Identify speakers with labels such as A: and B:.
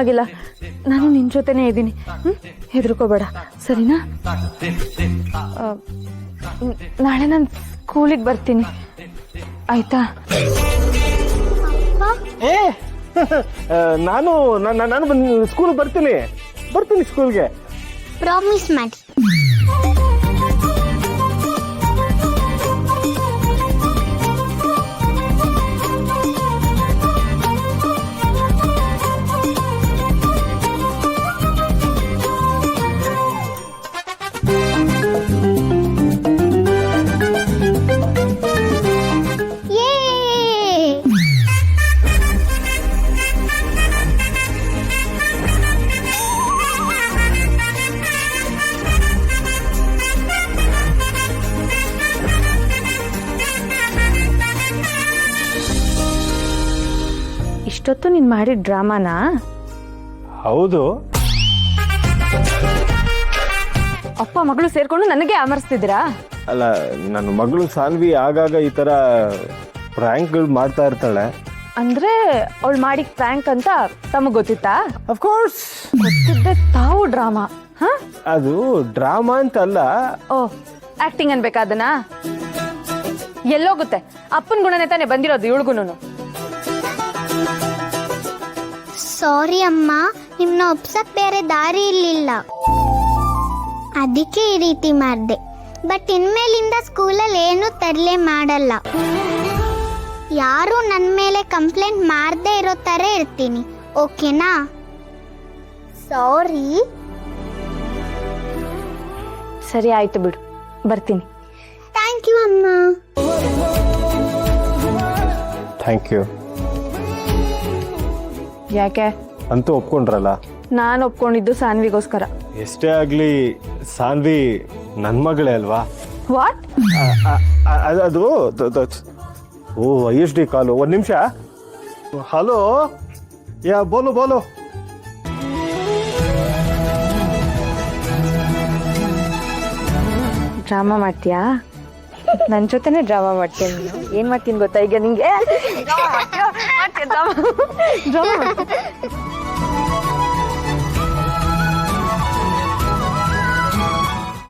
A: ಆಗಿಲ್ಲ. ನಾನು ನಿನ್ನ ಜೊತೆನೇ ಇದ್ದೀನಿ. ಹೆದರ್ಕೋಬೇಡ, ಸರಿನಾ? ನಾಳೆ ನಾನು ಸ್ಕೂಲಿಗೆ ಬರ್ತೀನಿ, ಆಯ್ತಾ?
B: ಏ ನಾನು ಸ್ಕೂಲ್ಗೆ ಬರ್ತೀನಿ ಸ್ಕೂಲ್ಗೆ.
C: ಪ್ರಾಮಿಸ್ ಮಾಡಿ.
A: ಇಷ್ಟೊತ್ತು ನೀನು ಮಾಡಿದ ಡ್ರಾಮಾನಾ?
B: ಹೌದು.
A: ಅಪ್ಪ ಮಗಳು ಸೇರ್ಕೊಂಡು ನನಗೆ ಆಮರಿಸ್ತಿದ್ದೀರಾ?
B: ಅಲ್ಲ, ನನ್ನ ಮಗಳು ಸಾನ್ವಿ ಆಗಾಗ ಈ ತರ ಪ್ರ್ಯಾಂಕ್ಗಳು ಮಾಡ್ತಾ ಇರ್ತಾಳೆ.
A: ಅಂದ್ರೆ ಅವಳು ಮಾಡಿದ ಪ್ರ್ಯಾಂಕ್ ಅಂತ ತಮಗ್ ಗೊತ್ತಿತ್ತಾ?
B: ಅಫ್ಕೋರ್ಸ್
A: ಗೊತ್ತಿದ್ದೆ ತಾವು ಡ್ರಾಮಾ.
B: ಅದು ಡ್ರಾಮಾ ಅಂತ ಅಲ್ಲ.
A: ಓ, ಆಕ್ಟಿಂಗ್ ಅನ್ಬೇಕಾದನಾ? ಎಲ್ಲೋಗುತ್ತೆ, ಅಪ್ಪನ ಗುಣನೇ ತಾನೇ ಬಂದಿರೋದು ಇವಳಿಗೂನು.
C: ಸಾರಿ ಅಮ್ಮ, ನಿಮ್ನ ಒಪ್ಸಕ್ ಬೇರೆ ದಾರಿ ಇರ್ಲಿಲ್ಲ, ಅದಕ್ಕೆ ಈ ರೀತಿ ಮಾಡ್ದೆ. ಬಟ್ ಇನ್ಮೇಲಿಂದ ಸ್ಕೂಲಲ್ಲಿ ಏನು ತರಲೆ ಮಾಡಲ್ಲ. ಯಾರು ನನ್ನ ಮೇಲೆ ಕಂಪ್ಲೇಂಟ್ ಮಾಡದೆ ಇರೋ ತರ ಇರ್ತೀನಿ, ಓಕೆನಾ? ಸಾರಿ.
A: ಸರಿ ಆಯ್ತು ಬಿಡು, ಬರ್ತೀನಿ.
C: ಥ್ಯಾಂಕ್ ಯು ಅಮ್ಮ.
B: Thank you.
A: ಯಾಕೆ?
B: ಅಂತೂ ಒಪ್ಕೊಂಡ್ರಲ್ಲ.
A: ನಾನು ಒಪ್ಕೊಂಡಿದ್ದು ಸಾನ್ವಿಗೋಸ್ಕರ.
B: ಎಷ್ಟೇ ಆಗ್ಲಿ ಸಾನ್ವಿ ನನ್ನ ಮಗಳೇ ಅಲ್ವಾ?
A: ವಾಟ್?
B: ಅದು ಓ ISD ಕಾಲು. ಒಂದು ನಿಮಿಷ. ಹಲೋ, ಯಾ ಬೋಲು ಬೋಲು.
A: ಡ್ರಾಮಾ ಮಾಡ್ತೀಯಾ? ನನ್ನ ಜೊತೆನೆ ಡ್ರಾಮಾ ಮಾಡ್ತೀನಿ. ಏನ್ ಮಾಡ್ತೀನಿ ಗೊತ್ತಾ ಈಗ ನಿಂಗೆ? ಡ್ರಾಮಾ